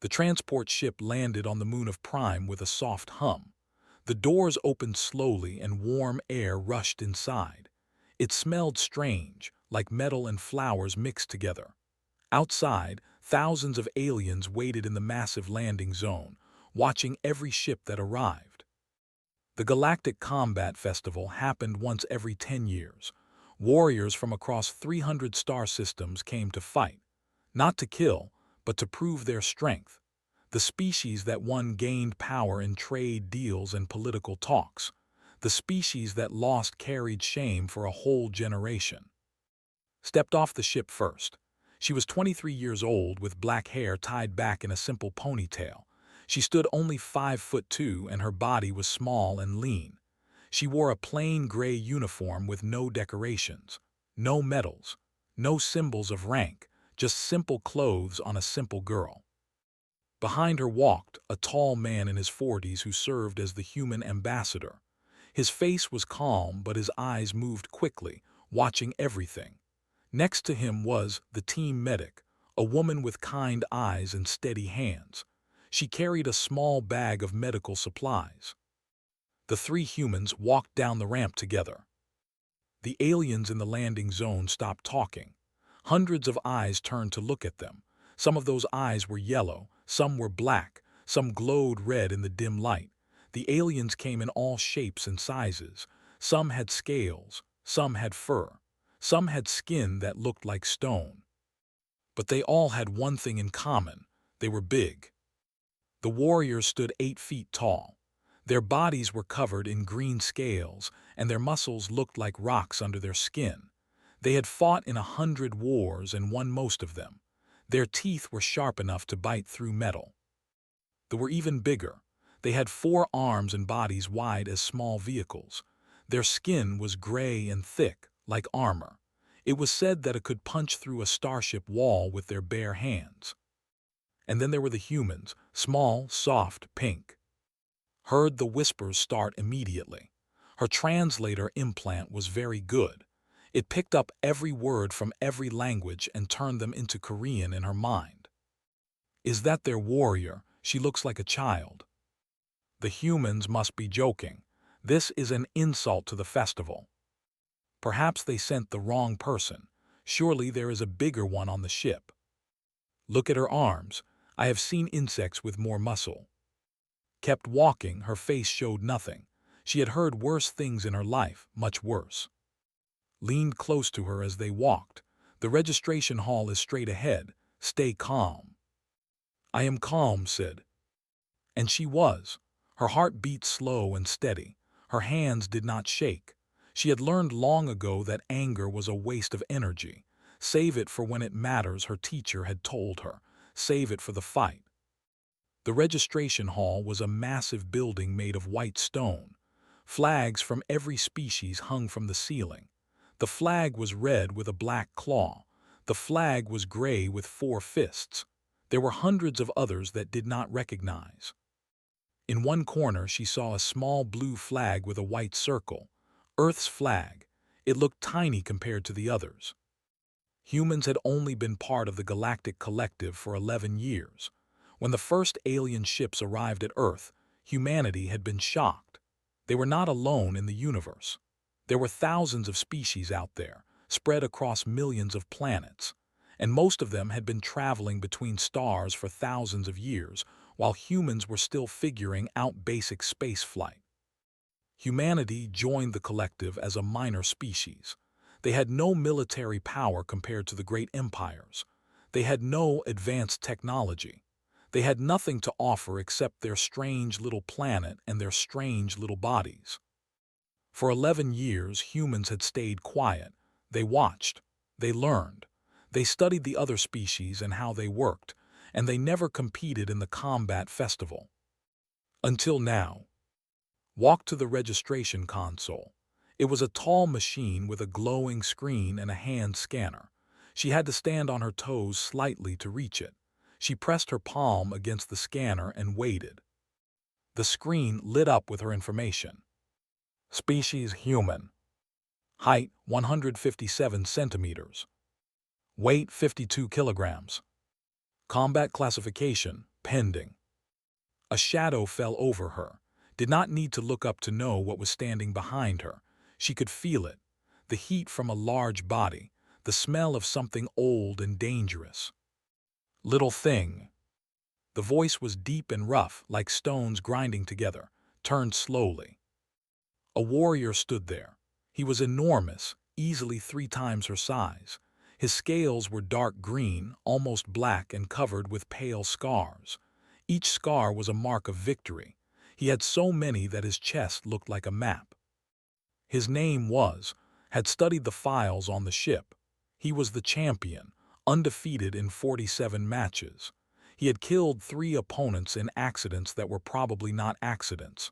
The transport ship landed on the moon of Prime with a soft hum. The doors opened slowly and warm air rushed inside. It smelled strange, like metal and flowers mixed together. Outside, thousands of aliens waited in the massive landing zone, watching every ship that arrived. The Galactic Combat Festival happened once every 10 years. Warriors from across 300 star systems came to fight, not to kill, but to prove their strength. The species that won gained power in trade deals and political talks. The species that lost carried shame for a whole generation. Stepped off the ship first. She was 23 years old with black hair tied back in a simple ponytail. She stood only 5'2" and her body was small and lean. She wore a plain gray uniform with no decorations, no medals, no symbols of rank, just simple clothes on a simple girl. Behind her walked a tall man in his 40s who served as the human ambassador. His face was calm, but his eyes moved quickly, watching everything. Next to him was the team medic, a woman with kind eyes and steady hands. She carried a small bag of medical supplies. The three humans walked down the ramp together. The aliens in the landing zone stopped talking. Hundreds of eyes turned to look at them. Some of those eyes were yellow, some were black, some glowed red in the dim light. The aliens came in all shapes and sizes. Some had scales, some had fur, some had skin that looked like stone. But they all had one thing in common: they were big. The warriors stood 8 feet tall. Their bodies were covered in green scales, and their muscles looked like rocks under their skin. They had fought in 100 wars and won most of them. Their teeth were sharp enough to bite through metal. They were even bigger. They had 4 arms and bodies wide as small vehicles. Their skin was gray and thick, like armor. It was said that it could punch through a starship wall with their bare hands. And then there were the humans, small, soft, pink. Heard the whispers start immediately. Her translator implant was very good. It picked up every word from every language and turned them into Korean in her mind. Is that their warrior? She looks like a child. The humans must be joking. This is an insult to the festival. Perhaps they sent the wrong person. Surely there is a bigger one on the ship. Look at her arms. I have seen insects with more muscle. Kept walking, her face showed nothing. She had heard worse things in her life, much worse. Leaned close to her as they walked. The registration hall is straight ahead. Stay calm. I am calm, said. And she was. Her heart beat slow and steady. Her hands did not shake. She had learned long ago that anger was a waste of energy. Save it for when it matters, her teacher had told her. Save it for the fight. The registration hall was a massive building made of white stone. Flags from every species hung from the ceiling. The flag was red with a black claw. The flag was gray with 4 fists. There were hundreds of others that did not recognize. In one corner she saw a small blue flag with a white circle. Earth's flag. It looked tiny compared to the others. Humans had only been part of the Galactic Collective for 11 years. When the first alien ships arrived at Earth, humanity had been shocked. They were not alone in the universe. There were thousands of species out there, spread across millions of planets, and most of them had been traveling between stars for thousands of years, while humans were still figuring out basic space flight. Humanity joined the collective as a minor species. They had no military power compared to the great empires. They had no advanced technology. They had nothing to offer except their strange little planet and their strange little bodies. For 11 years, humans had stayed quiet. They watched. They learned. They studied the other species and how they worked, and they never competed in the combat festival. Until now. Walked to the registration console. It was a tall machine with a glowing screen and a hand scanner. She had to stand on her toes slightly to reach it. She pressed her palm against the scanner and waited. The screen lit up with her information. Species human. Height 157 centimeters. Weight 52 kilograms. Combat classification, impending. A shadow fell over her. Did not need to look up to know what was standing behind her. She could feel it. The heat from a large body, the smell of something old and dangerous. Little thing. The voice was deep and rough, like stones grinding together, turned slowly. A warrior stood there. He was enormous, easily 3 times her size. His scales were dark green, almost black, and covered with pale scars. Each scar was a mark of victory. He had so many that his chest looked like a map. His name had studied the files on the ship. He was the champion, undefeated in 47 matches. He had killed 3 opponents in accidents that were probably not accidents.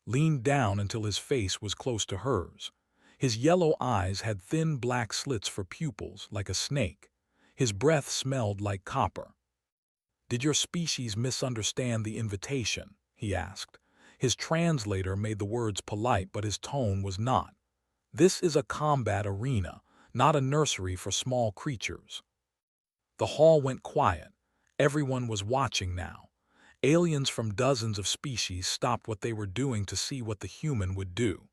Leaned down until his face was close to hers. His yellow eyes had thin black slits for pupils, like a snake. His breath smelled like copper. "Did your species misunderstand the invitation?" he asked. His translator made the words polite, but his tone was not. "This is a combat arena, not a nursery for small creatures." The hall went quiet. Everyone was watching now. Aliens from dozens of species stopped what they were doing to see what the human would do.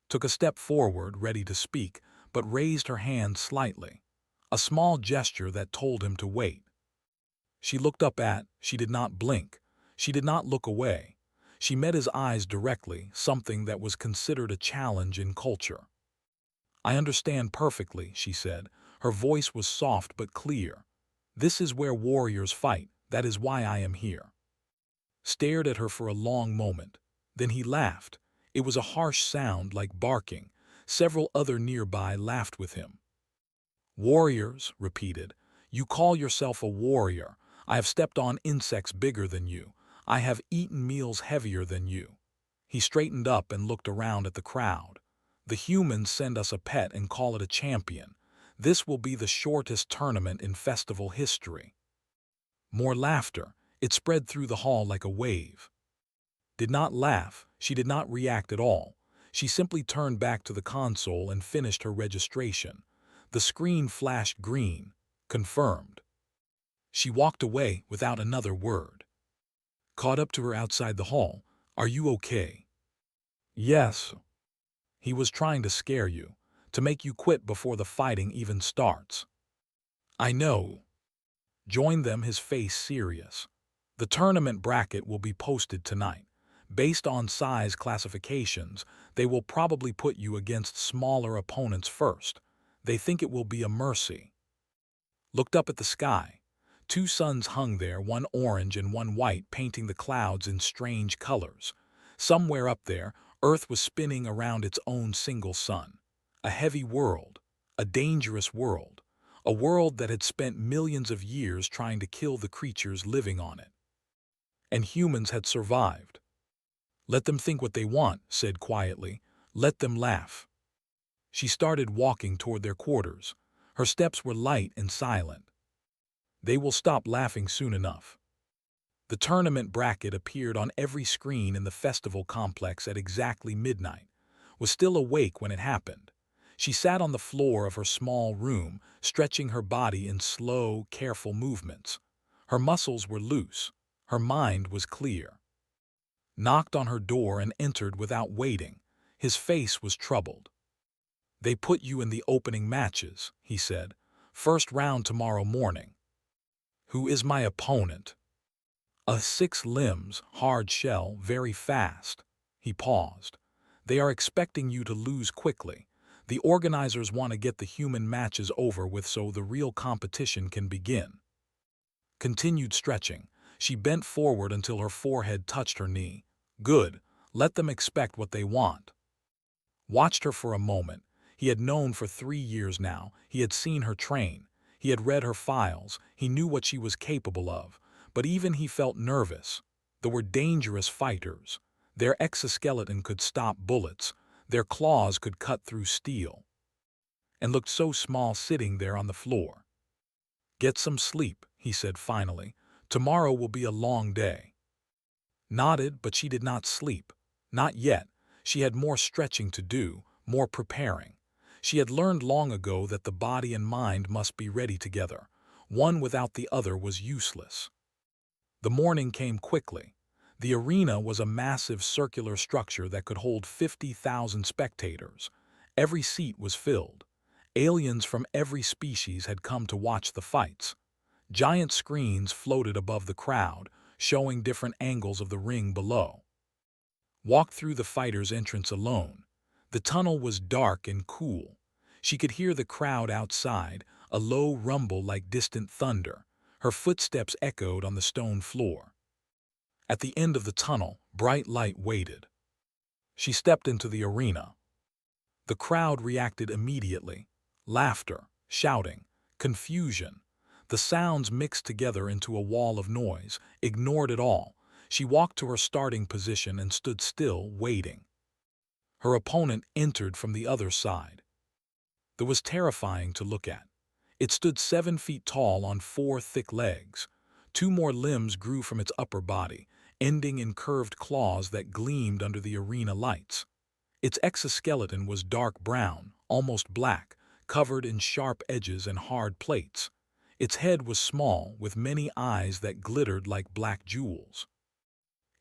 Took a step forward, ready to speak, but raised her hand slightly. A small gesture that told him to wait. She did not blink. She did not look away. She met his eyes directly, something that was considered a challenge in culture. "I understand perfectly," she said. Her voice was soft but clear. "This is where warriors fight. That is why I am here." Stared at her for a long moment. Then he laughed. It was a harsh sound like barking. Several other nearby laughed with him. "Warriors," repeated. "You call yourself a warrior. I have stepped on insects bigger than you. I have eaten meals heavier than you." He straightened up and looked around at the crowd. "The humans send us a pet and call it a champion. This will be the shortest tournament in festival history." More laughter. It spread through the hall like a wave. Did not laugh. She did not react at all. She simply turned back to the console and finished her registration. The screen flashed green. Confirmed. She walked away without another word. Caught up to her outside the hall. "Are you okay?" "Yes." "He was trying to scare you, to make you quit before the fighting even starts." "I know." Joined them, his face serious. "The tournament bracket will be posted tonight. Based on size classifications, they will probably put you against smaller opponents first. They think it will be a mercy." Looked up at the sky. 2 suns hung there, one orange and one white, painting the clouds in strange colors. Somewhere up there, Earth was spinning around its own single sun. A heavy world. A dangerous world. A world that had spent millions of years trying to kill the creatures living on it. And humans had survived. "Let them think what they want," said quietly. "Let them laugh." She started walking toward their quarters. Her steps were light and silent. "They will stop laughing soon enough." The tournament bracket appeared on every screen in the festival complex at exactly midnight. Was still awake when it happened. She sat on the floor of her small room, stretching her body in slow, careful movements. Her muscles were loose. Her mind was clear. Knocked on her door and entered without waiting. His face was troubled. "They put you in the opening matches," he said. "First round tomorrow morning." "Who is my opponent?" "A 6 limbs, hard shell, very fast." He paused. "They are expecting you to lose quickly. The organizers want to get the human matches over with so the real competition can begin." Continued stretching. She bent forward until her forehead touched her knee. "Good. Let them expect what they want." Watched her for a moment. He had known for 3 years now. He had seen her train. He had read her files. He knew what she was capable of. But even he felt nervous. They were dangerous fighters. Their exoskeleton could stop bullets. Their claws could cut through steel. And looked so small sitting there on the floor. "Get some sleep," he said finally. "Tomorrow will be a long day." Nodded, but she did not sleep. Not yet. She had more stretching to do, more preparing. She had learned long ago that the body and mind must be ready together. One without the other was useless. The morning came quickly. The arena was a massive circular structure that could hold 50,000 spectators. Every seat was filled. Aliens from every species had come to watch the fights. Giant screens floated above the crowd, showing different angles of the ring below. Walked through the fighter's entrance alone. The tunnel was dark and cool. She could hear the crowd outside, a low rumble like distant thunder. Her footsteps echoed on the stone floor. At the end of the tunnel, bright light waited. She stepped into the arena. The crowd reacted immediately. Laughter, shouting, confusion. The sounds mixed together into a wall of noise, ignored it all. She walked to her starting position and stood still, waiting. Her opponent entered from the other side. It was terrifying to look at. It stood 7 feet tall on 4 thick legs. 2 more limbs grew from its upper body, ending in curved claws that gleamed under the arena lights. Its exoskeleton was dark brown, almost black, covered in sharp edges and hard plates. Its head was small, with many eyes that glittered like black jewels.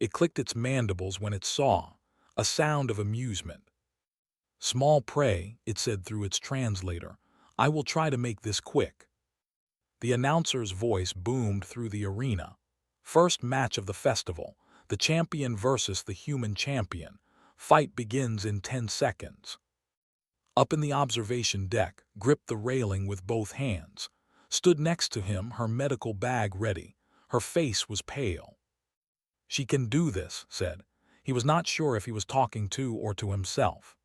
It clicked its mandibles when it saw, a sound of amusement. "Small prey," it said through its translator. "I will try to make this quick." The announcer's voice boomed through the arena. "First match of the festival, the champion versus the human champion. Fight begins in 10 seconds. Up in the observation deck, gripped the railing with both hands. Stood next to him, her medical bag ready. Her face was pale. "She can do this," said. He was not sure if he was talking to or to himself.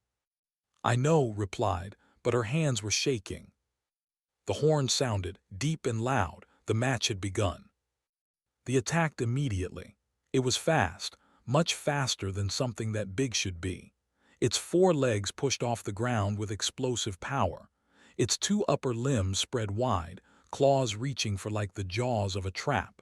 "I know," replied, but her hands were shaking. The horn sounded, deep and loud. The match had begun. They attacked immediately. It was fast, much faster than something that big should be. Its 4 legs pushed off the ground with explosive power. Its 2 upper limbs spread wide, claws reaching for like the jaws of a trap.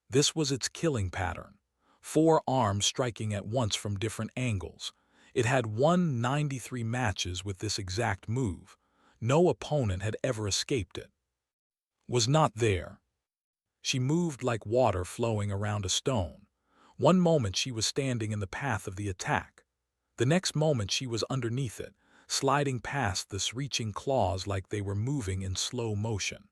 This was its killing pattern. 4 arms striking at once from different angles. It had won 93 matches with this exact move. No opponent had ever escaped it. Was not there. She moved like water flowing around a stone. One moment she was standing in the path of the attack. The next moment she was underneath it, sliding past this reaching claws like they were moving in slow motion.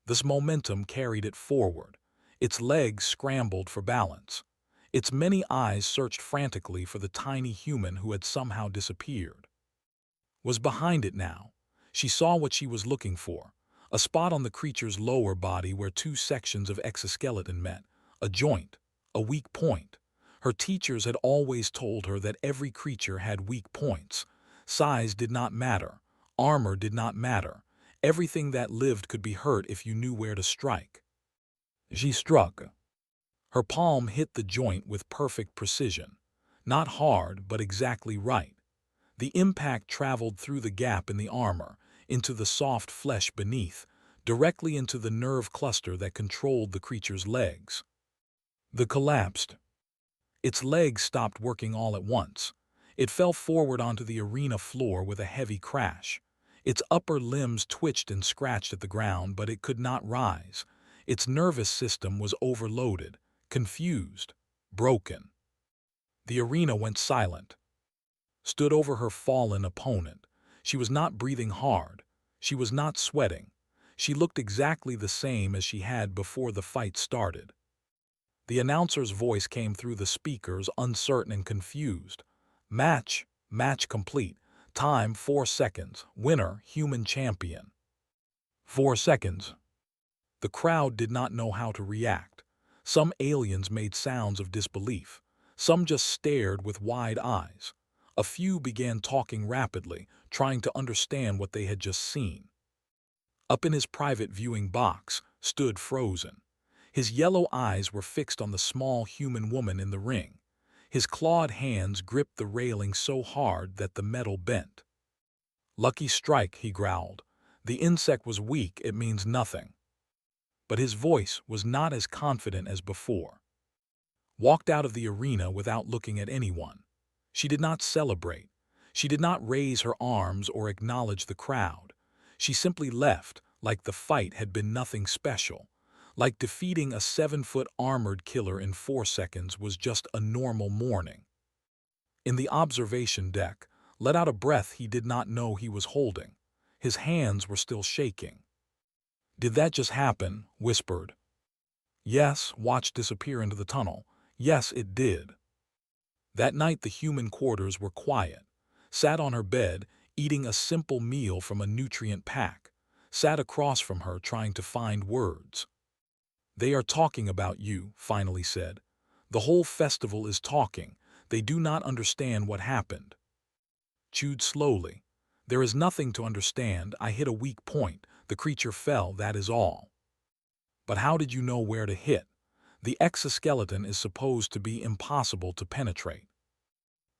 This momentum carried it forward. Its legs scrambled for balance. Its many eyes searched frantically for the tiny human who had somehow disappeared. Was behind it now. She saw what she was looking for. A spot on the creature's lower body where 2 sections of exoskeleton met. A joint. A weak point. Her teachers had always told her that every creature had weak points. Size did not matter. Armor did not matter. Everything that lived could be hurt if you knew where to strike. She struck. Her palm hit the joint with perfect precision. Not hard, but exactly right. The impact traveled through the gap in the armor, into the soft flesh beneath, directly into the nerve cluster that controlled the creature's legs. The collapsed. Its legs stopped working all at once. It fell forward onto the arena floor with a heavy crash. Its upper limbs twitched and scratched at the ground, but it could not rise. Its nervous system was overloaded, confused, broken. The arena went silent. Stood over her fallen opponent. She was not breathing hard. She was not sweating. She looked exactly the same as she had before the fight started. The announcer's voice came through the speakers, uncertain and confused. Match complete. Time 4 seconds. Winner, human champion. 4 seconds. The crowd did not know how to react. Some aliens made sounds of disbelief. Some just stared with wide eyes. A few began talking rapidly, trying to understand what they had just seen. Up in his private viewing box, stood frozen. His yellow eyes were fixed on the small human woman in the ring. His clawed hands gripped the railing so hard that the metal bent. "Lucky strike," he growled. "The insect was weak, it means nothing." But his voice was not as confident as before. Walked out of the arena without looking at anyone. She did not celebrate. She did not raise her arms or acknowledge the crowd. She simply left, like the fight had been nothing special, Like defeating a 7-foot armored killer in 4 seconds was just a normal morning. In the observation deck, let out a breath he did not know he was holding. His hands were still shaking. "Did that just happen?" whispered. "Yes," watched disappear into the tunnel. "Yes, it did." That night the human quarters were quiet. Sat on her bed, eating a simple meal from a nutrient pack. Sat across from her trying to find words. "They are talking about you," finally said. "The whole festival is talking. They do not understand what happened." Chewed slowly. "There is nothing to understand. I hit a weak point. The creature fell, that is all." "But how did you know where to hit? The exoskeleton is supposed to be impossible to penetrate."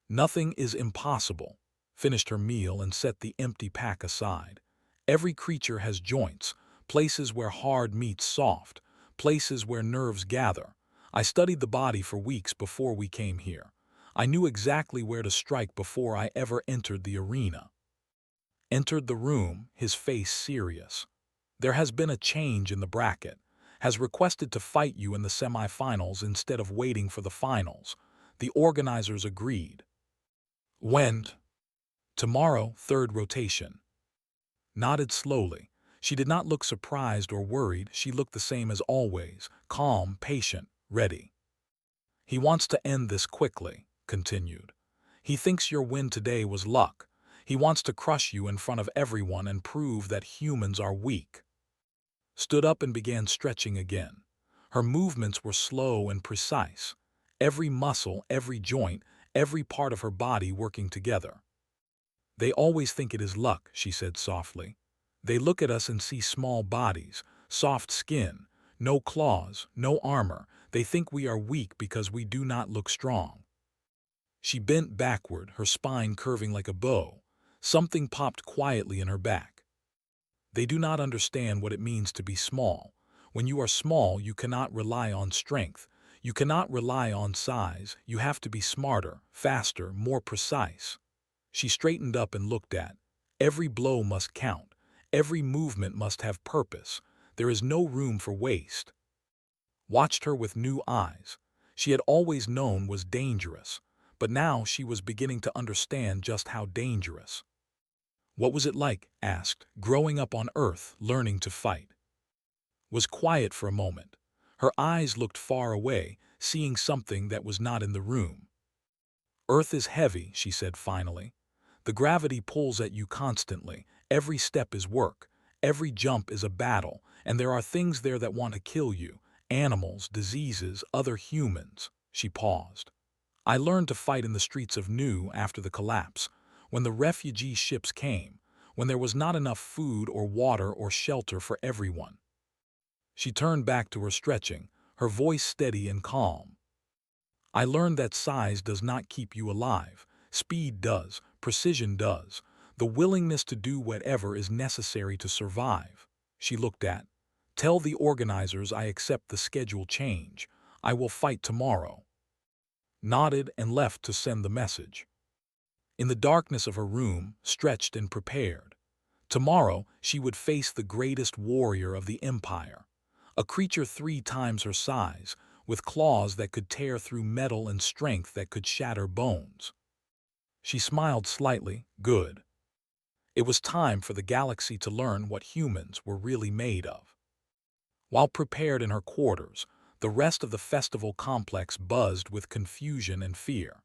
"Nothing is impossible." Finished her meal and set the empty pack aside. "Every creature has joints, places where hard meets soft, places where nerves gather. I studied the body for weeks before we came here. I knew exactly where to strike before I ever entered the arena." Entered the room, his face serious. "There has been a change in the bracket. Has requested to fight you in the semifinals instead of waiting for the finals. The organizers agreed." "When?" "Tomorrow, third rotation." Nodded slowly. She did not look surprised or worried. She looked the same as always, calm, patient, ready. "He wants to end this quickly," continued. "He thinks your win today was luck. He wants to crush you in front of everyone and prove that humans are weak." Stood up and began stretching again. Her movements were slow and precise. Every muscle, every joint, every part of her body working together. "They always think it is luck," she said softly. "They look at us and see small bodies, soft skin, no claws, no armor. They think we are weak because we do not look strong." She bent backward, her spine curving like a bow. Something popped quietly in her back. "They do not understand what it means to be small. When you are small, you cannot rely on strength. You cannot rely on size. You have to be smarter, faster, more precise." She straightened up and looked at. "Every blow must count. Every movement must have purpose. There is no room for waste." Watched her with new eyes. She had always known was dangerous, but now she was beginning to understand just how dangerous. "What was it like?" asked, "growing up on Earth, learning to fight?" Was quiet for a moment. Her eyes looked far away, seeing something that was not in the room. "Earth is heavy," she said finally. "The gravity pulls at you constantly. Every step is work. Every jump is a battle, and there are things there that want to kill you. Animals, diseases, other humans." She paused. "I learned to fight in the streets of Nu after the collapse, when the refugee ships came, when there was not enough food or water or shelter for everyone." She turned back to her stretching, her voice steady and calm. "I learned that size does not keep you alive. Speed does, precision does. The willingness to do whatever is necessary to survive." She looked at. "Tell the organizers I accept the schedule change. I will fight tomorrow." Nodded and left to send the message. In the darkness of her room, stretched and prepared. Tomorrow she would face the greatest warrior of the Empire. A creature 3 times her size, with claws that could tear through metal and strength that could shatter bones. She smiled slightly. Good. It was time for the galaxy to learn what humans were really made of. While prepared in her quarters, the rest of the festival complex buzzed with confusion and fear.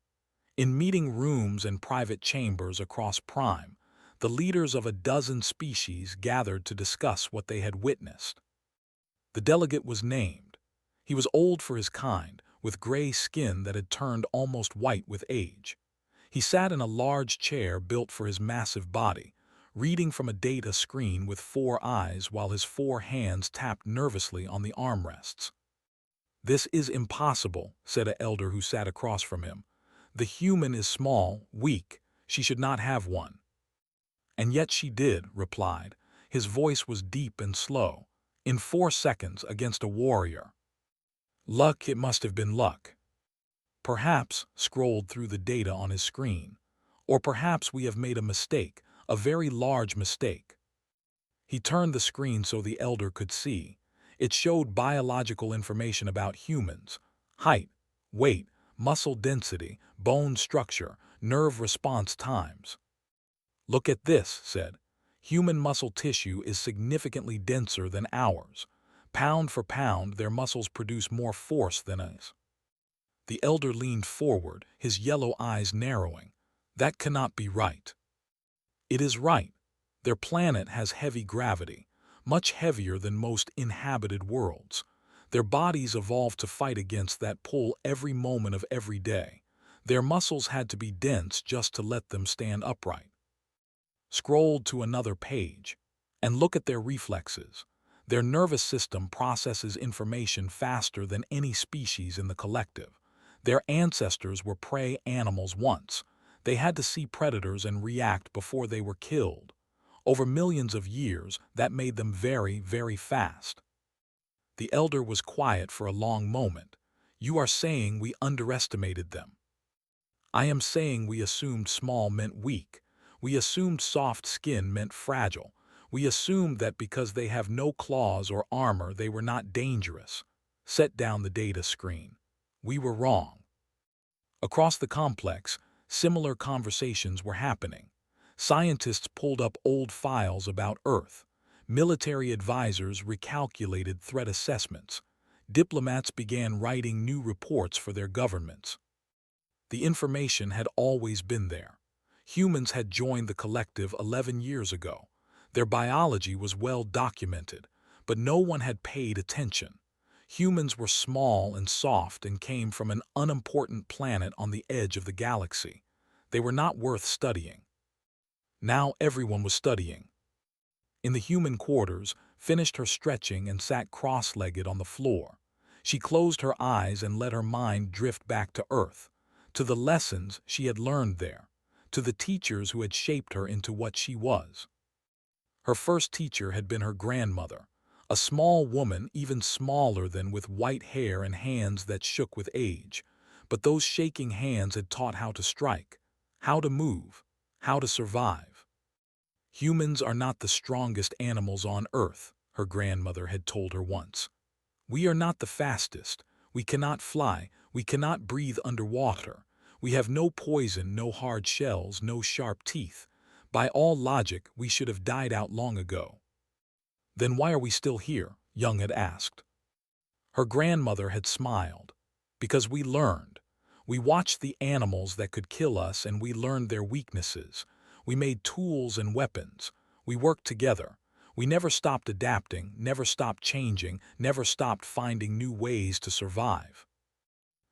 In meeting rooms and private chambers across Prime, the leaders of a dozen species gathered to discuss what they had witnessed. The delegate was named. He was old for his kind, with gray skin that had turned almost white with age. He sat in a large chair built for his massive body, reading from a data screen with 4 eyes while his 4 hands tapped nervously on the armrests. "This is impossible," said an elder who sat across from him. "The human is small, weak. She should not have one." "And yet she did," replied. His voice was deep and slow. "In 4 seconds against a warrior." "Luck, it must have been luck." "Perhaps," scrolled through the data on his screen. "Or perhaps we have made a mistake, a very large mistake." He turned the screen so the elder could see. It showed biological information about humans: height, weight, muscle density, bone structure, nerve response times. "Look at this," said. "Human muscle tissue is significantly denser than ours. Pound for pound, their muscles produce more force than us." The elder leaned forward, his yellow eyes narrowing. "That cannot be right." "It is right. Their planet has heavy gravity, much heavier than most inhabited worlds. Their bodies evolved to fight against that pull every moment of every day. Their muscles had to be dense just to let them stand upright." Scrolled to another page. "And look at their reflexes. Their nervous system processes information faster than any species in the collective. Their ancestors were prey animals once. They had to see predators and react before they were killed. Over millions of years, that made them very, very fast." The elder was quiet for a long moment. "You are saying we underestimated them." "I am saying we assumed small meant weak. We assumed soft skin meant fragile. We assumed that because they have no claws or armor they were not dangerous." Set down the data screen. "We were wrong." Across the complex, similar conversations were happening. Scientists pulled up old files about Earth. Military advisors recalculated threat assessments. Diplomats began writing new reports for their governments. The information had always been there. Humans had joined the collective 11 years ago. Their biology was well documented, but no one had paid attention. Humans were small and soft and came from an unimportant planet on the edge of the galaxy. They were not worth studying. Now everyone was studying. In the human quarters, finished her stretching and sat cross-legged on the floor. She closed her eyes and let her mind drift back to Earth, to the lessons she had learned there, to the teachers who had shaped her into what she was. Her first teacher had been her grandmother, a small woman even smaller than, with white hair and hands that shook with age. But those shaking hands had taught how to strike, how to move, how to survive. "Humans are not the strongest animals on Earth," her grandmother had told her once. "We are not the fastest. We cannot fly. We cannot breathe underwater. We have no poison, no hard shells, no sharp teeth. By all logic, we should have died out long ago." "Then why are we still here?" Young had asked. Her grandmother had smiled. "Because we learned. We watched the animals that could kill us and we learned their weaknesses. We made tools and weapons. We worked together. We never stopped adapting, never stopped changing, never stopped finding new ways to survive."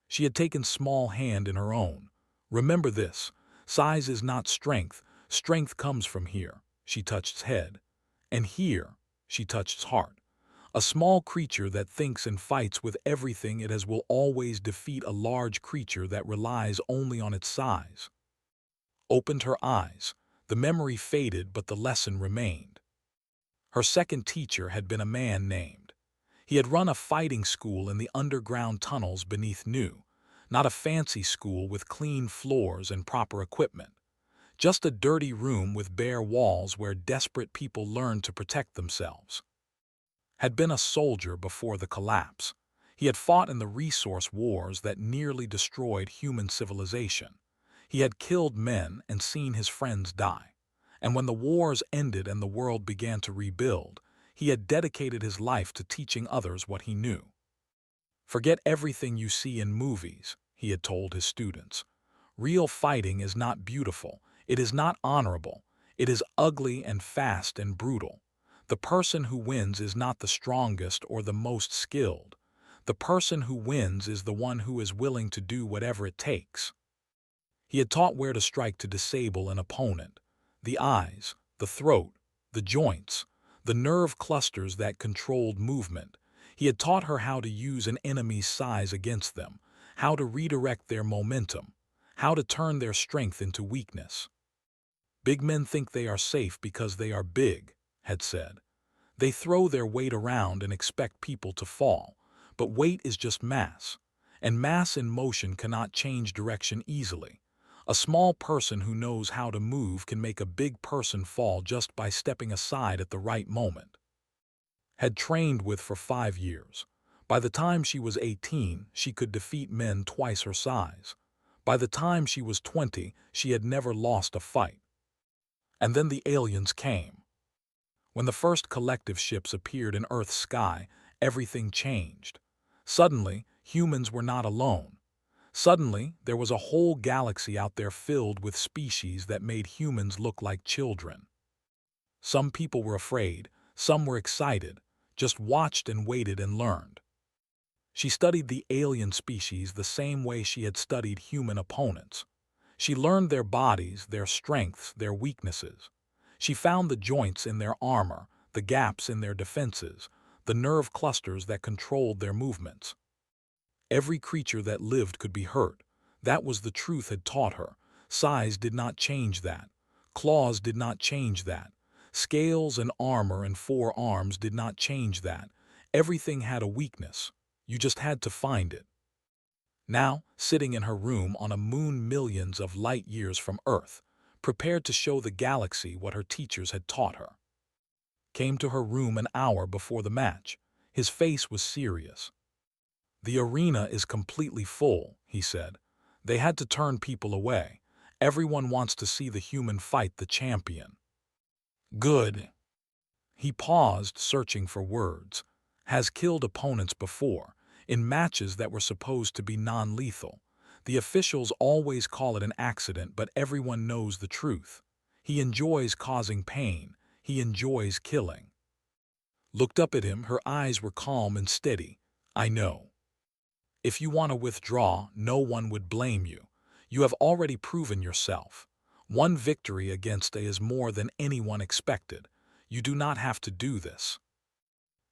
She had taken Small hand in her own. "Remember this. Size is not strength. Strength comes from here." She touched head. "And here." She touched heart. "A small creature that thinks and fights with everything it has will always defeat a large creature that relies only on its size." Opened her eyes. The memory faded, but the lesson remained. Her second teacher had been a man named. He had run a fighting school in the underground tunnels beneath New. Not a fancy school with clean floors and proper equipment. Just a dirty room with bare walls where desperate people learned to protect themselves. Had been a soldier before the collapse. He had fought in the resource wars that nearly destroyed human civilization. He had killed men and seen his friends die. And when the wars ended and the world began to rebuild, he had dedicated his life to teaching others what he knew. "Forget everything you see in movies," he had told his students. "Real fighting is not beautiful. It is not honorable. It is ugly and fast and brutal. The person who wins is not the strongest or the most skilled. The person who wins is the one who is willing to do whatever it takes." He had taught where to strike to disable an opponent. The eyes, the throat, the joints, the nerve clusters that controlled movement. He had taught her how to use an enemy's size against them, how to redirect their momentum, how to turn their strength into weakness. "Big men think they are safe because they are big," had said. "They throw their weight around and expect people to fall. But weight is just mass, and mass in motion cannot change direction easily. A small person who knows how to move can make a big person fall just by stepping aside at the right moment." had trained with for 5 years. By the time she was 18, she could defeat men twice her size. By the time she was 20, she had never lost a fight. And then the aliens came. When the first collective ships appeared in Earth's sky, everything changed. Suddenly, humans were not alone. Suddenly, there was a whole galaxy out there filled with species that made humans look like children. Some people were afraid, some were excited, just watched and waited and learned. She studied the alien species the same way she had studied human opponents. She learned their bodies, their strengths, their weaknesses. She found the joints in their armor, the gaps in their defenses, the nerve clusters that controlled their movements. Every creature that lived could be hurt. That was the truth had taught her. Size did not change that. Claws did not change that. Scales and armor and 4 arms did not change that. Everything had a weakness. You just had to find it. Now, sitting in her room on a moon millions of light years from Earth, prepared to show the galaxy what her teachers had taught her, came to her room an hour before the match. His face was serious. "The arena is completely full," he said. "They had to turn people away. Everyone wants to see the human fight the champion." "Good." He paused, searching for words. "Has killed opponents before, in matches that were supposed to be non-lethal. The officials always call it an accident, but everyone knows the truth. He enjoys causing pain. He enjoys killing." Looked up at him, her eyes were calm and steady. "I know. If you want to withdraw, no one would blame you. You have already proven yourself. One victory against A is more than anyone expected. You do not have to do this."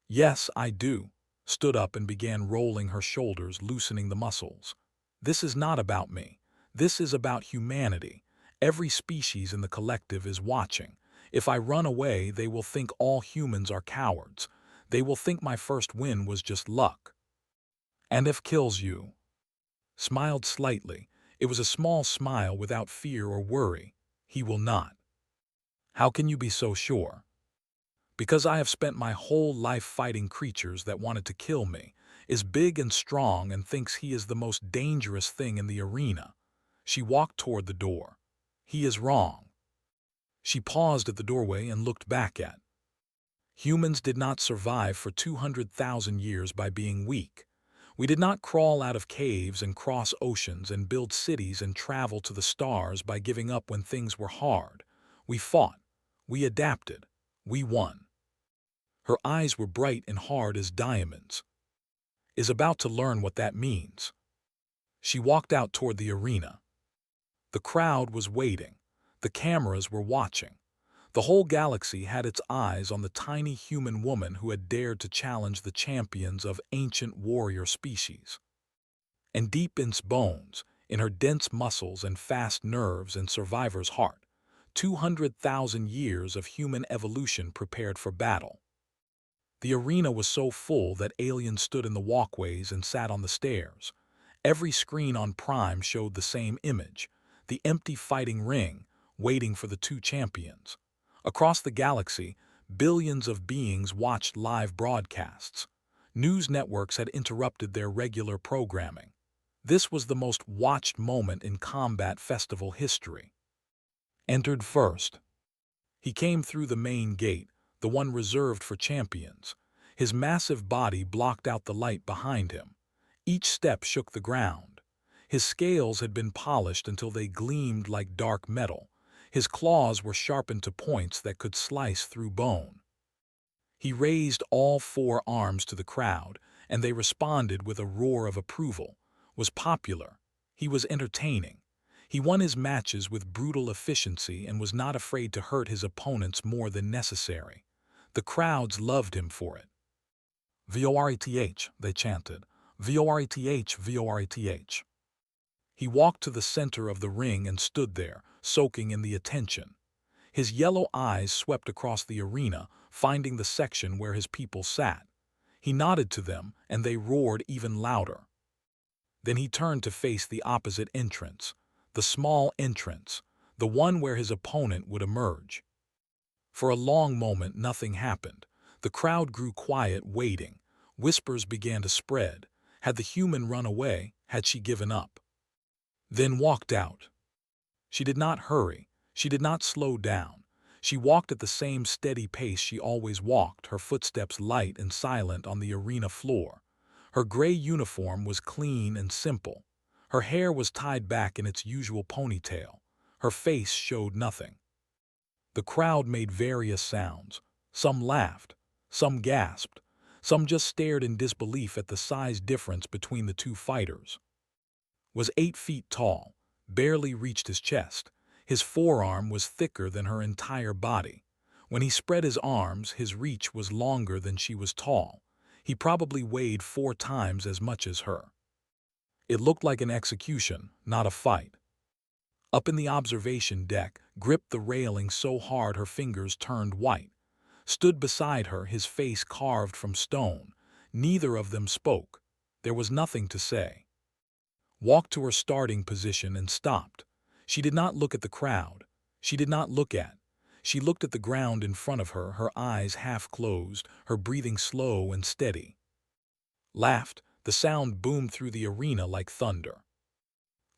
"Yes, I do." Stood up and began rolling her shoulders, loosening the muscles. "This is not about me. This is about humanity. Every species in the collective is watching. If I run away, they will think all humans are cowards. They will think my first win was just luck. And if kills you?" Smiled slightly. It was a small smile without fear or worry. "He will not." "How can you be so sure?" "Because I have spent my whole life fighting creatures that wanted to kill me, is big and strong and thinks he is the most dangerous thing in the arena." She walked toward the door. "He is wrong." She paused at the doorway and looked back at. "Humans did not survive for 200,000 years by being weak. We did not crawl out of caves and cross oceans and build cities and travel to the stars by giving up when things were hard. We fought. We adapted. We won." Her eyes were bright and hard as diamonds. "Is about to learn what that means." She walked out toward the arena. The crowd was waiting. The cameras were watching. The whole galaxy had its eyes on the tiny human woman who had dared to challenge the champions of ancient warrior species. And deep in its bones, in her dense muscles and fast nerves and survivor's heart, 200,000 years of human evolution prepared for battle. The arena was so full that aliens stood in the walkways and sat on the stairs. Every screen on Prime showed the same image, the empty fighting ring, waiting for the two champions. Across the galaxy, billions of beings watched live broadcasts. News networks had interrupted their regular programming. This was the most watched moment in combat festival history. Entered first. He came through the main gate, the one reserved for champions. His massive body blocked out the light behind him. Each step shook the ground. His scales had been polished until they gleamed like dark metal. His claws were sharpened to points that could slice through bone. He raised all 4 arms to the crowd, and they responded with a roar of approval. Was popular. He was entertaining. He won his matches with brutal efficiency and was not afraid to hurt his opponents more than necessary. The crowds loved him for it. "VORETH," they chanted. "VORETH, VORETH." He walked to the center of the ring and stood there, soaking in the attention. His yellow eyes swept across the arena, finding the section where his people sat. He nodded to them, and they roared even louder. Then he turned to face the opposite entrance, the small entrance, the one where his opponent would emerge. For a long moment, nothing happened. The crowd grew quiet, waiting. Whispers began to spread. Had the human run away? Had she given up? Then walked out. She did not hurry. She did not slow down. She walked at the same steady pace she always walked, her footsteps light and silent on the arena floor. Her gray uniform was clean and simple. Her hair was tied back in its usual ponytail. Her face showed nothing. The crowd made various sounds. Some laughed. Some gasped. Some just stared in disbelief at the size difference between the two fighters. Was 8 feet tall, barely reached his chest. His forearm was thicker than her entire body. When he spread his arms, his reach was longer than she was tall. He probably weighed 4 times as much as her. It looked like an execution, not a fight. Up in the observation deck, gripped the railing so hard her fingers turned white. Stood beside her, his face carved from stone. Neither of them spoke. There was nothing to say. Walked to her starting position and stopped. She did not look at the crowd. She did not look at. She looked at the ground in front of her, her eyes half closed, her breathing slow and steady. Laughed. The sound boomed through the arena like thunder.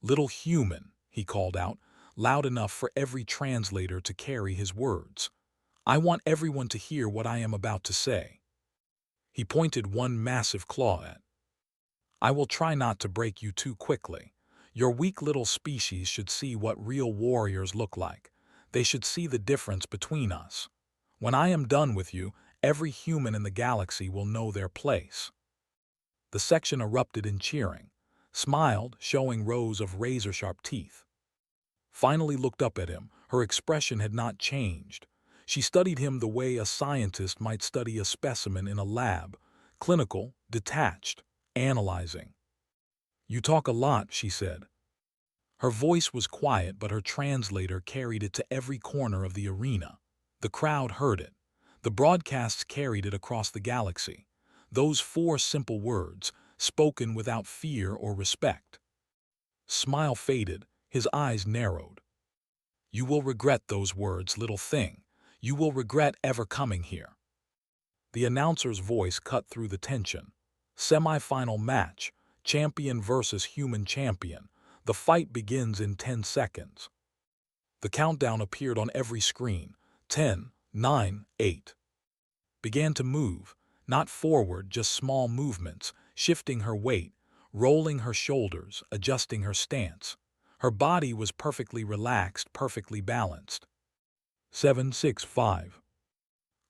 "Little human," he called out, loud enough for every translator to carry his words. "I want everyone to hear what I am about to say." He pointed one massive claw at. "I will try not to break you too quickly. Your weak little species should see what real warriors look like. They should see the difference between us. When I am done with you, every human in the galaxy will know their place." The section erupted in cheering. Smiled, showing rows of razor-sharp teeth. Finally looked up at him. Her expression had not changed. She studied him the way a scientist might study a specimen in a lab, clinical, detached, analyzing. "You talk a lot," she said. Her voice was quiet, but her translator carried it to every corner of the arena. The crowd heard it. The broadcasts carried it across the galaxy. Those 4 simple words, spoken without fear or respect. Smile faded, his eyes narrowed. "You will regret those words, little thing. You will regret ever coming here." The announcer's voice cut through the tension. "Semi-final match, champion versus human champion. The fight begins in 10 seconds. The countdown appeared on every screen. 10, 9, 8. Began to move, not forward, just small movements, shifting her weight, rolling her shoulders, adjusting her stance. Her body was perfectly relaxed, perfectly balanced. 7, 6, 5.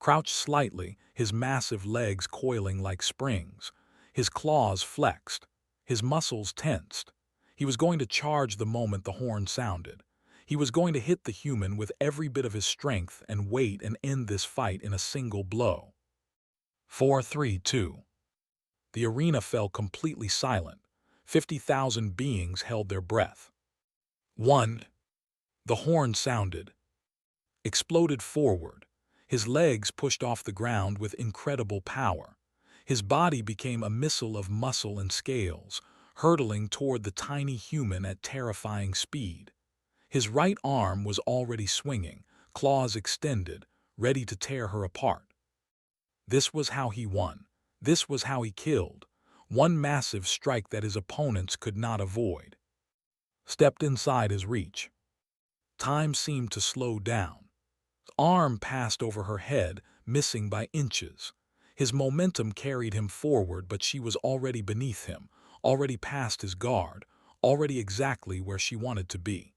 Crouched slightly, his massive legs coiling like springs. His claws flexed, his muscles tensed. He was going to charge the moment the horn sounded. He was going to hit the human with every bit of his strength and weight and end this fight in a single blow. 4, 3, 2. The arena fell completely silent. 50,000 beings held their breath. 1. The horn sounded. Exploded forward. His legs pushed off the ground with incredible power. His body became a missile of muscle and scales, hurtling toward the tiny human at terrifying speed. His right arm was already swinging, claws extended, ready to tear her apart. This was how he won. This was how he killed. One massive strike that his opponents could not avoid. Stepped inside his reach. Time seemed to slow down. His arm passed over her head, missing by inches. His momentum carried him forward, but she was already beneath him, already past his guard, already exactly where she wanted to be.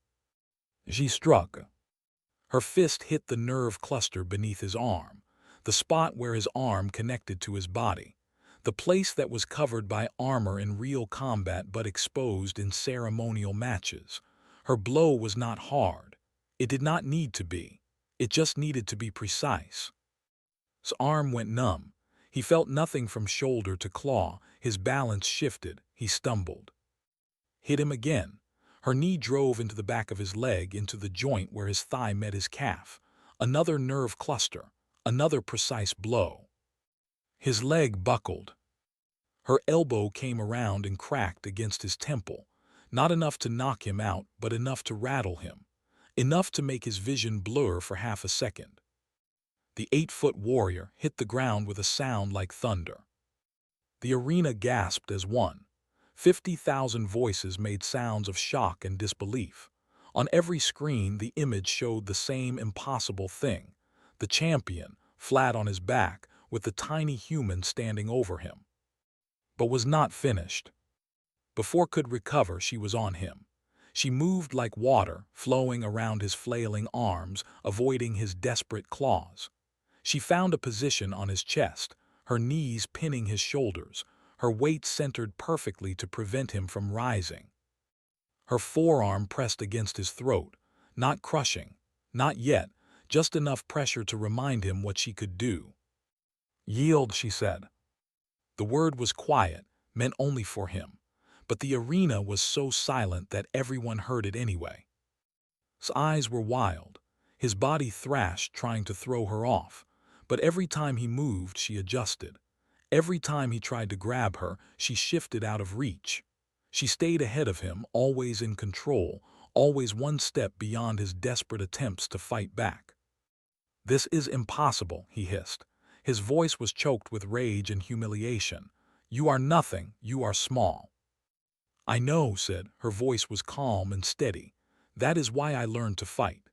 She struck. Her fist hit the nerve cluster beneath his arm, the spot where his arm connected to his body, the place that was covered by armor in real combat but exposed in ceremonial matches. Her blow was not hard. It did not need to be. It just needed to be precise. His arm went numb. He felt nothing from shoulder to claw. His balance shifted. He stumbled. Hit him again. Her knee drove into the back of his leg, into the joint where his thigh met his calf. Another nerve cluster. Another precise blow. His leg buckled. Her elbow came around and cracked against his temple. Not enough to knock him out, but enough to rattle him. Enough to make his vision blur for half a second. The 8-foot warrior hit the ground with a sound like thunder. The arena gasped as one. 50,000 voices made sounds of shock and disbelief. On every screen, the image showed the same impossible thing: the champion, flat on his back, with the tiny human standing over him. But was not finished. Before could recover, she was on him. She moved like water, flowing around his flailing arms, avoiding his desperate claws. She found a position on his chest, her knees pinning his shoulders, her weight centered perfectly to prevent him from rising. Her forearm pressed against his throat, not crushing, not yet, just enough pressure to remind him what she could do. "Yield," she said. The word was quiet, meant only for him, but the arena was so silent that everyone heard it anyway. His eyes were wild. His body thrashed, trying to throw her off, but every time he moved, she adjusted. Every time he tried to grab her, she shifted out of reach. She stayed ahead of him, always in control, always one step beyond his desperate attempts to fight back. "This is impossible," he hissed. His voice was choked with rage and humiliation. "You are nothing, you are small." "I know," said. Her voice was calm and steady. "That is why I learned to fight."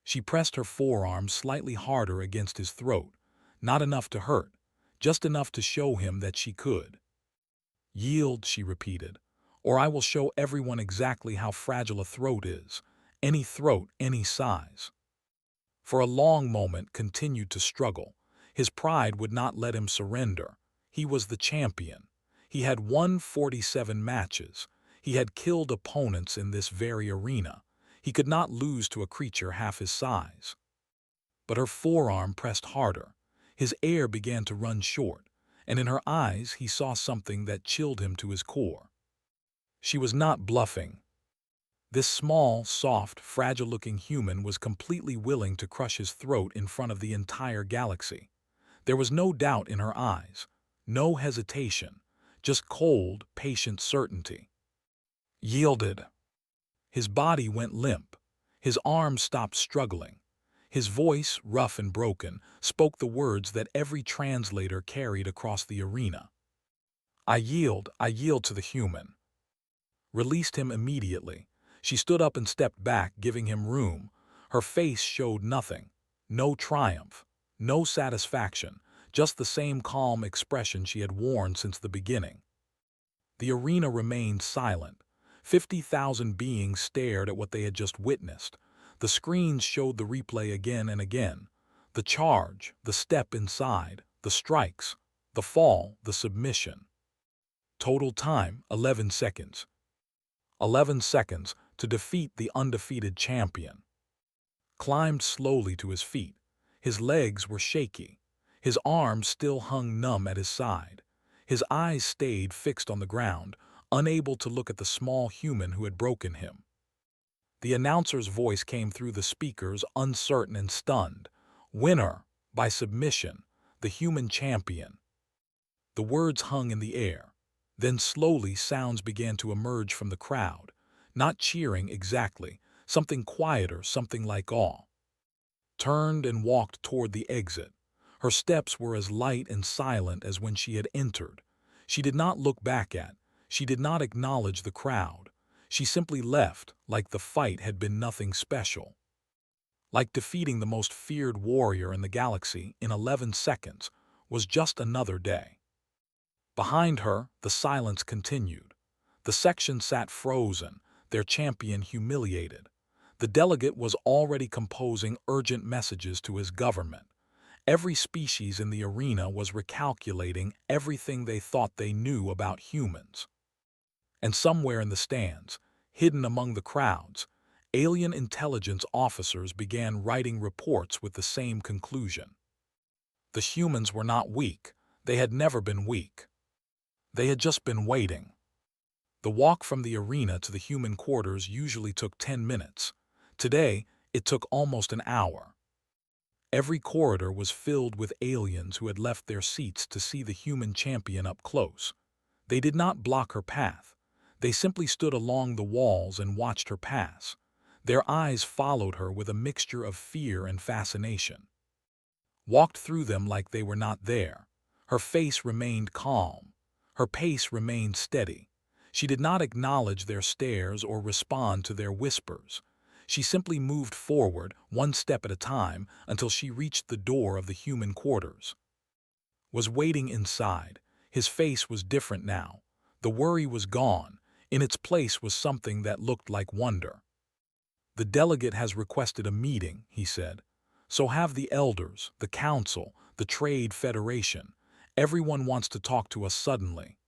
She pressed her forearm slightly harder against his throat, not enough to hurt, just enough to show him that she could. "Yield," she repeated, "or I will show everyone exactly how fragile a throat is. Any throat, any size." For a long moment continued to struggle. His pride would not let him surrender. He was the champion. He had won 47 matches. He had killed opponents in this very arena. He could not lose to a creature half his size. But her forearm pressed harder. His air began to run short, and in her eyes he saw something that chilled him to his core. She was not bluffing. This small, soft, fragile-looking human was completely willing to crush his throat in front of the entire galaxy. There was no doubt in her eyes, no hesitation, just cold, patient certainty. "Yielded." His body went limp. His arms stopped struggling. His voice, rough and broken, spoke the words that every translator carried across the arena. I yield to the human." Released him immediately. She stood up and stepped back, giving him room. Her face showed nothing. No triumph, no satisfaction, just the same calm expression she had worn since the beginning. The arena remained silent. 50,000 beings stared at what they had just witnessed. The screens showed the replay again and again. The charge, the step inside, the strikes, the fall, the submission. Total time, 11 seconds. 11 seconds to defeat the undefeated champion. Climbed slowly to his feet. His legs were shaky. His arms still hung numb at his side. His eyes stayed fixed on the ground, unable to look at the small human who had broken him. The announcer's voice came through the speakers, uncertain and stunned. "Winner, by submission, the human champion." The words hung in the air. Then slowly sounds began to emerge from the crowd. Not cheering exactly, something quieter, something like awe. Turned and walked toward the exit. Her steps were as light and silent as when she had entered. She did not look back at, she did not acknowledge the crowd. She simply left, like the fight had been nothing special. Like defeating the most feared warrior in the galaxy in 11 seconds was just another day. Behind her, the silence continued. The section sat frozen, their champion humiliated. The delegate was already composing urgent messages to his government. Every species in the arena was recalculating everything they thought they knew about humans. And somewhere in the stands, hidden among the crowds, alien intelligence officers began writing reports with the same conclusion. The humans were not weak. They had never been weak. They had just been waiting. The walk from the arena to the human quarters usually took 10 minutes. Today, it took almost an hour. Every corridor was filled with aliens who had left their seats to see the human champion up close. They did not block her path. They simply stood along the walls and watched her pass. Their eyes followed her with a mixture of fear and fascination. walked through them like they were not there. Her face remained calm. Her pace remained steady. She did not acknowledge their stares or respond to their whispers. She simply moved forward, one step at a time, until she reached the door of the human quarters. Was waiting inside. His face was different now. The worry was gone. In its place was something that looked like wonder. "The delegate has requested a meeting," he said. "So have the elders, the council, the trade federation. Everyone wants to talk to us suddenly."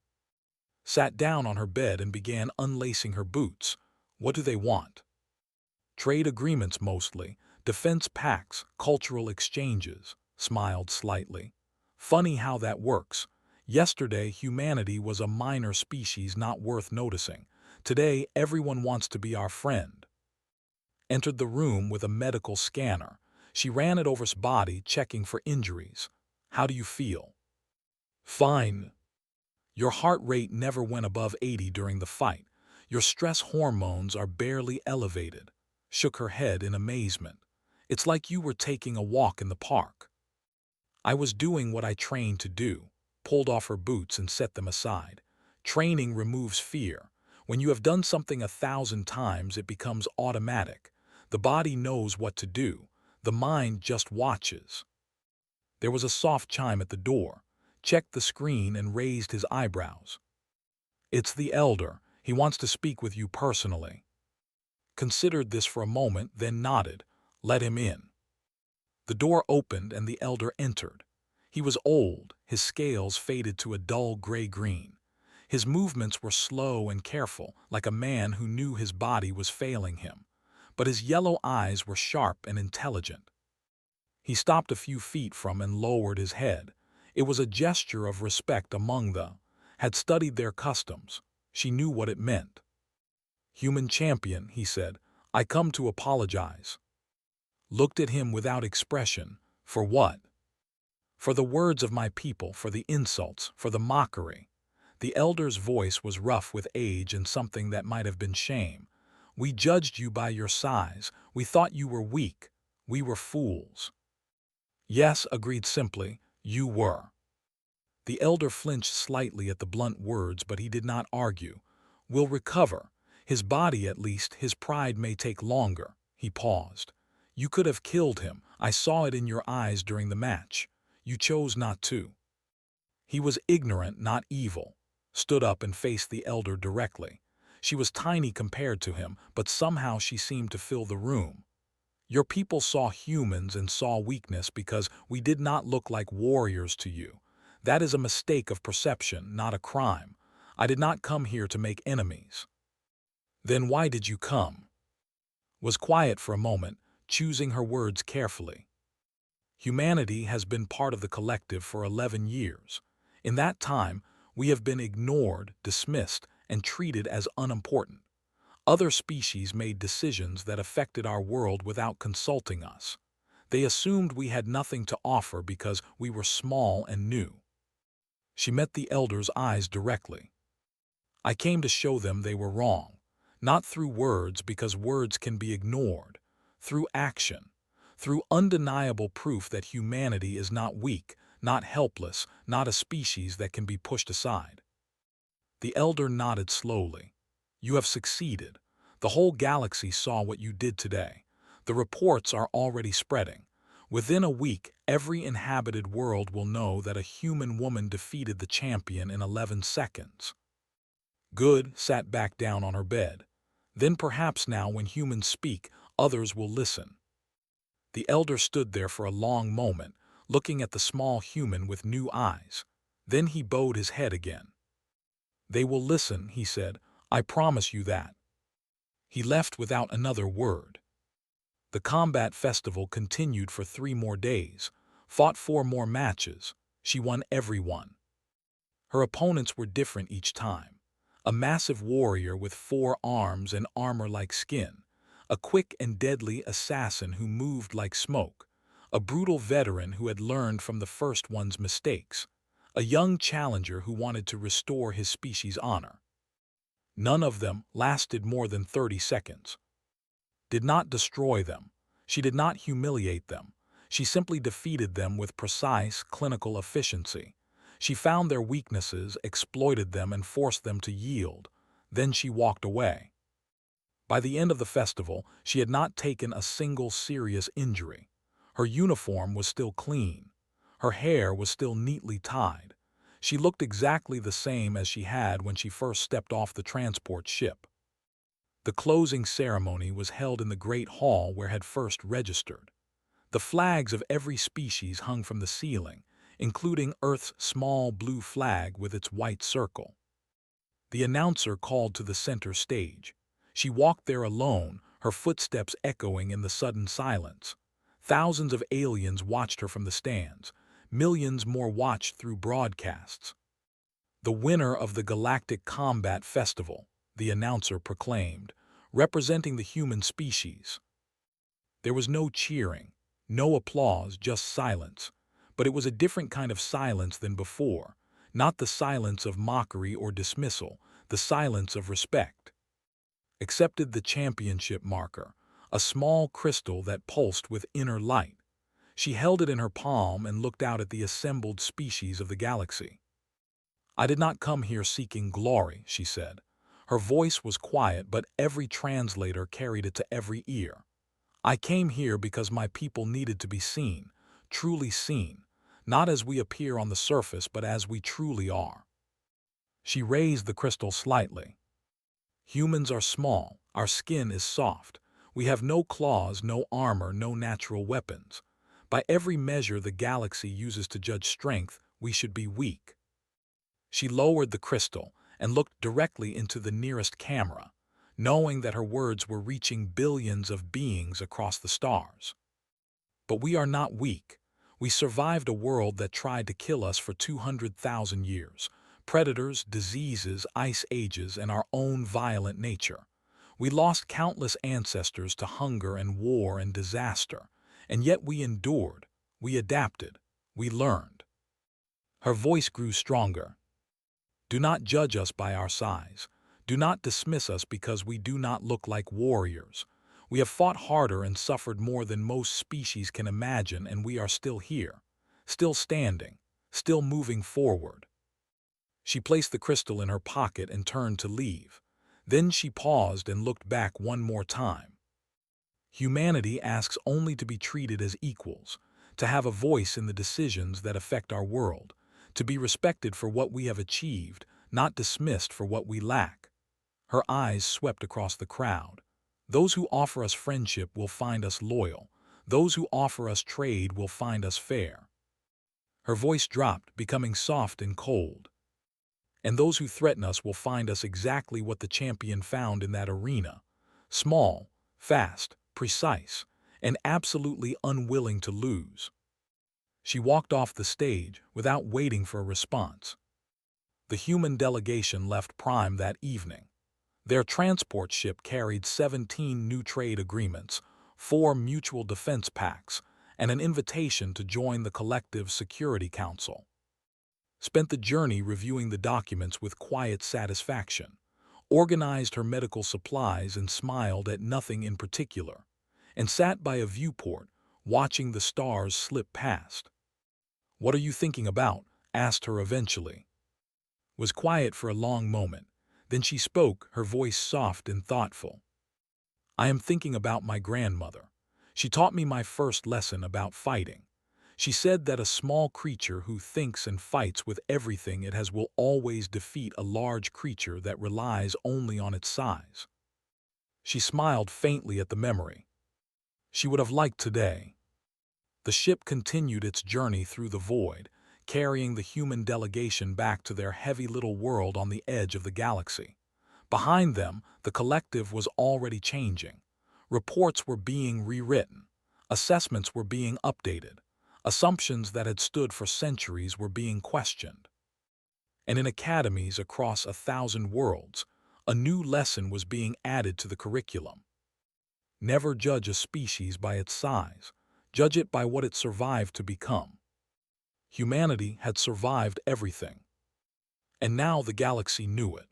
Sat down on her bed and began unlacing her boots. What do they want? Trade agreements mostly, defense pacts, cultural exchanges, smiled slightly. Funny how that works. Yesterday, humanity was a minor species not worth noticing. Today, everyone wants to be our friend. Entered the room with a medical scanner. She ran it over his body, checking for injuries. "How do you feel?" "Fine. Your heart rate never went above 80 during the fight. Your stress hormones are barely elevated." Shook her head in amazement. "It's like you were taking a walk in the park." "I was doing what I trained to do." Pulled off her boots and set them aside. Training removes fear. When you have done something 1,000 times, it becomes automatic. The body knows what to do. The mind just watches. There was a soft chime at the door. Checked the screen and raised his eyebrows. "It's the elder. He wants to speak with you personally." Considered this for a moment, then nodded. "Let him in." The door opened and the elder entered. He was old, his scales faded to a dull gray-green. His movements were slow and careful, like a man who knew his body was failing him. But his yellow eyes were sharp and intelligent. He stopped a few feet from and lowered his head. It was a gesture of respect among the had studied their customs. She knew what it meant. "Human champion," he said, "I come to apologize." Looked at him without expression. "For what?" "For the words of my people, for the insults, for the mockery." The elder's voice was rough with age and something that might have been shame. "We judged you by your size. We thought you were weak. We were fools." "Yes," agreed simply, "you were." The elder flinched slightly at the blunt words, but he did not argue. "We'll recover. His body at least, his pride may take longer." He paused. "You could have killed him. I saw it in your eyes during the match. You chose not to." He was ignorant, not evil. Stood up and faced the elder directly. She was tiny compared to him, but somehow she seemed to fill the room. "Your people saw humans and saw weakness because we did not look like warriors to you. That is a mistake of perception, not a crime. I did not come here to make enemies." "Then why did you come?" Was quiet for a moment, choosing her words carefully. "Humanity has been part of the collective for 11 years. In that time, we have been ignored, dismissed, and treated as unimportant. Other species made decisions that affected our world without consulting us. They assumed we had nothing to offer because we were small and new." She met the elder's eyes directly. "I came to show them they were wrong. Not through words, because words can be ignored. Through action. Through undeniable proof that humanity is not weak, not helpless, not a species that can be pushed aside." The elder nodded slowly. "You have succeeded. The whole galaxy saw what you did today. The reports are already spreading. Within a week, every inhabited world will know that a human woman defeated the champion in 11 seconds. Good sat back down on her bed. "Then perhaps now when humans speak, others will listen." The elder stood there for a long moment, looking at the small human with new eyes. Then he bowed his head again. "They will listen," he said. "I promise you that." He left without another word. The combat festival continued for 3 more days, fought 4 more matches. She won every one. Her opponents were different each time. A massive warrior with 4 arms and armor like skin, a quick and deadly assassin who moved like smoke, a brutal veteran who had learned from the first one's mistakes, a young challenger who wanted to restore his species' honor. None of them lasted more than 30 seconds. Did not destroy them. She did not humiliate them. She simply defeated them with precise, clinical efficiency. She found their weaknesses, exploited them, and forced them to yield. Then she walked away. By the end of the festival, she had not taken a single serious injury. Her uniform was still clean. Her hair was still neatly tied. She looked exactly the same as she had when she first stepped off the transport ship. The closing ceremony was held in the great hall where had first registered. The flags of every species hung from the ceiling, including Earth's small blue flag with its white circle. The announcer called to the center stage. She walked there alone, her footsteps echoing in the sudden silence. Thousands of aliens watched her from the stands. Millions more watched through broadcasts. The winner of the Galactic Combat Festival, the announcer proclaimed, representing the human species. There was no cheering, no applause, just silence. But it was a different kind of silence than before, not the silence of mockery or dismissal, the silence of respect. Accepted the championship marker, a small crystal that pulsed with inner light. She held it in her palm and looked out at the assembled species of the galaxy. "I did not come here seeking glory," she said. Her voice was quiet, but every translator carried it to every ear. "I came here because my people needed to be seen, truly seen, not as we appear on the surface, but as we truly are." She raised the crystal slightly. "Humans are small, our skin is soft. We have no claws, no armor, no natural weapons. By every measure the galaxy uses to judge strength, we should be weak." She lowered the crystal and looked directly into the nearest camera, knowing that her words were reaching billions of beings across the stars. "But we are not weak. We survived a world that tried to kill us for 200,000 years. Predators, diseases, ice ages, and our own violent nature. We lost countless ancestors to hunger and war and disaster, and yet we endured, we adapted, we learned." Her voice grew stronger. "Do not judge us by our size. Do not dismiss us because we do not look like warriors. We have fought harder and suffered more than most species can imagine, and we are still here, still standing, still moving forward." She placed the crystal in her pocket and turned to leave. Then she paused and looked back one more time. "Humanity asks only to be treated as equals, to have a voice in the decisions that affect our world, to be respected for what we have achieved, not dismissed for what we lack." Her eyes swept across the crowd. "Those who offer us friendship will find us loyal. Those who offer us trade will find us fair." Her voice dropped, becoming soft and cold. "And those who threaten us will find us exactly what the champion found in that arena: small, fast, precise, and absolutely unwilling to lose." She walked off the stage without waiting for a response. The human delegation left Prime that evening. Their transport ship carried 17 new trade agreements, 4 mutual defense pacts, and an invitation to join the Collective Security Council. Spent the journey reviewing the documents with quiet satisfaction, organized her medical supplies and smiled at nothing in particular, and sat by a viewport, watching the stars slip past. "What are you thinking about?" asked her eventually. Was quiet for a long moment. Then she spoke, her voice soft and thoughtful. "I am thinking about my grandmother. She taught me my first lesson about fighting. She said that a small creature who thinks and fights with everything it has will always defeat a large creature that relies only on its size." She smiled faintly at the memory. She would have liked today. The ship continued its journey through the void, carrying the human delegation back to their heavy little world on the edge of the galaxy. Behind them, the collective was already changing. Reports were being rewritten. Assessments were being updated. Assumptions that had stood for centuries were being questioned. And in academies across 1,000 worlds, a new lesson was being added to the curriculum. Never judge a species by its size. Judge it by what it survived to become. Humanity had survived everything. And now the galaxy knew it.